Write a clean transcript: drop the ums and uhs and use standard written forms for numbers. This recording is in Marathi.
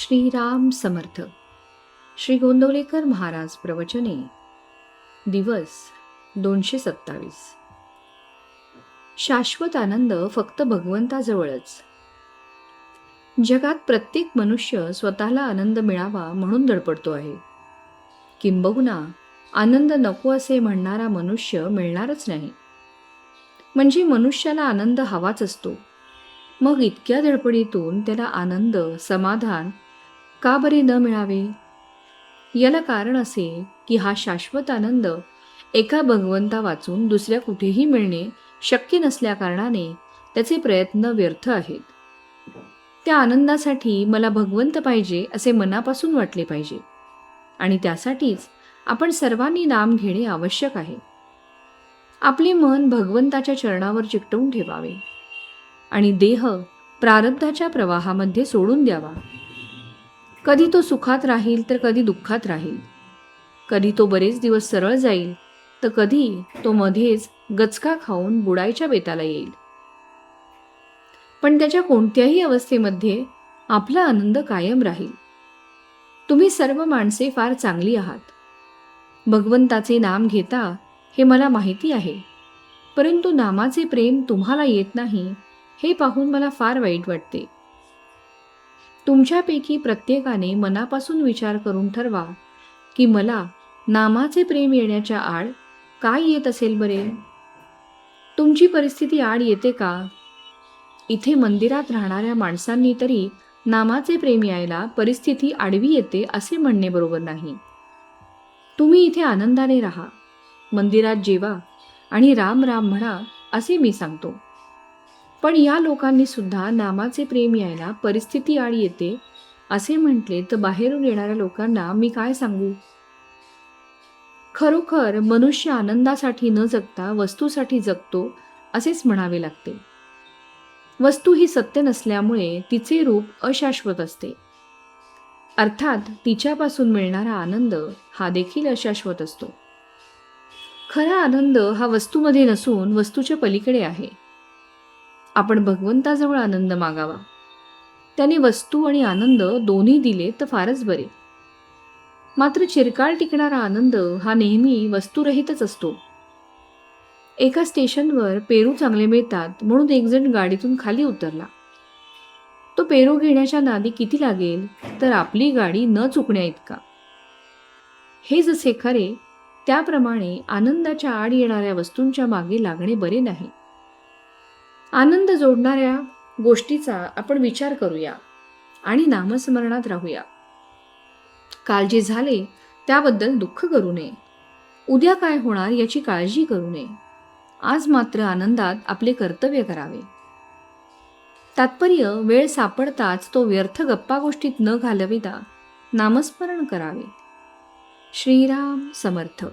श्रीराम समर्थ. श्री गोंदवलेकर महाराज प्रवचने. दिवस 227. शाश्वत आनंद फक्त भगवंताजवळच. जगात प्रत्येक मनुष्य स्वतःला आनंद मिळावा म्हणून धडपडतो आहे. किंबहुना आनंद नको असे म्हणणारा मनुष्य मिळणारच नाही. म्हणजे मनुष्याला आनंद हवाच असतो. मग इतक्या धडपडीतून त्याला आनंद, समाधान का बरे न मिळावे? याला कारण असे की हा शाश्वत आनंद एका भगवंता वाचून दुसऱ्या कुठेही मिळणे शक्य नसल्याकारणाने त्याचे प्रयत्न व्यर्थ आहेत. त्या आनंदासाठी मला भगवंत पाहिजे असे मनापासून वाटले पाहिजे, आणि त्यासाठीच आपण सर्वांनी नाम घेणे आवश्यक आहे. आपले मन भगवंताच्या चरणावर चिकटवून ठेवावे आणि देह प्रारब्धाच्या प्रवाहामध्ये सोडून द्यावा. कधी तो सुखात राहील तर कधी दुःखात राहील. कधी तो बरेच दिवस सरळ जाईल तर कधी तो मध्येच गचका खाऊन बुडायच्या बेताला येईल. पण त्याच्या कोणत्याही अवस्थेमध्ये आपला आनंद कायम राहील. तुम्ही सर्व माणसे फार चांगली आहात. भगवंताचे नाम घेता हे मला माहिती आहे, परंतु नामाचे प्रेम तुम्हाला येत नाही हे पाहून मला फार वाईट वाटते. तुमच्यापैकी प्रत्येकाने मनापासून विचार करून ठरवा की मला नामाचे प्रेम येण्याच्या आड काय येत असेल बरे? तुमची परिस्थिती आड येते का? इथे मंदिरात राहणाऱ्या माणसांनी तरी नामाचे प्रेम यायला परिस्थिती आडवी येते असे म्हणणे बरोबर नाही. तुम्ही इथे आनंदाने राहा, मंदिरात जेवा आणि राम राम म्हणा असे मी सांगतो. पण या लोकांनी सुद्धा नामाचे प्रेम यायला परिस्थिती आड येते असे म्हटले तर बाहेरून येणाऱ्या लोकांना मी काय सांगू? खरोखर मनुष्य आनंदासाठी न जगता वस्तूसाठी जगतो असेच म्हणावे लागते. वस्तू ही सत्य नसल्यामुळे तिचे रूप अशाश्वत असते. अर्थात तिच्यापासून मिळणारा आनंद हा देखील अशाश्वत असतो. खरा आनंद हा वस्तूमध्ये नसून वस्तूच्या पलीकडे आहे. आपण भगवंताजवळ आनंद मागावा. त्याने वस्तू आणि आनंद दोन्ही दिले तर फारच बरे. मात्र चिरकाळ टिकणारा आनंद हा नेहमी वस्तूरहितच असतो. एका स्टेशनवर पेरू चांगले मिळतात म्हणून एक जण गाडीतून खाली उतरला. तो पेरू घेण्याच्या नादी किती लागेल तर आपली गाडी न चुकण्या इतका. हे जसे खरे त्याप्रमाणे आनंदाच्या आड येणाऱ्या वस्तूंच्या मागे लागणे बरे नाही. आनंद जोडणाऱ्या गोष्टीचा आपण विचार करूया आणि नामस्मरणात राहूया. काल जे झाले त्याबद्दल दुःख करू नये. उद्या काय होणार याची काळजी करू नये. आज मात्र आनंदात आपले कर्तव्य करावे. तात्पर्य वेळ सापडताच तो व्यर्थ गप्पा गोष्टीत न घालविता नामस्मरण करावे. श्रीराम समर्थ.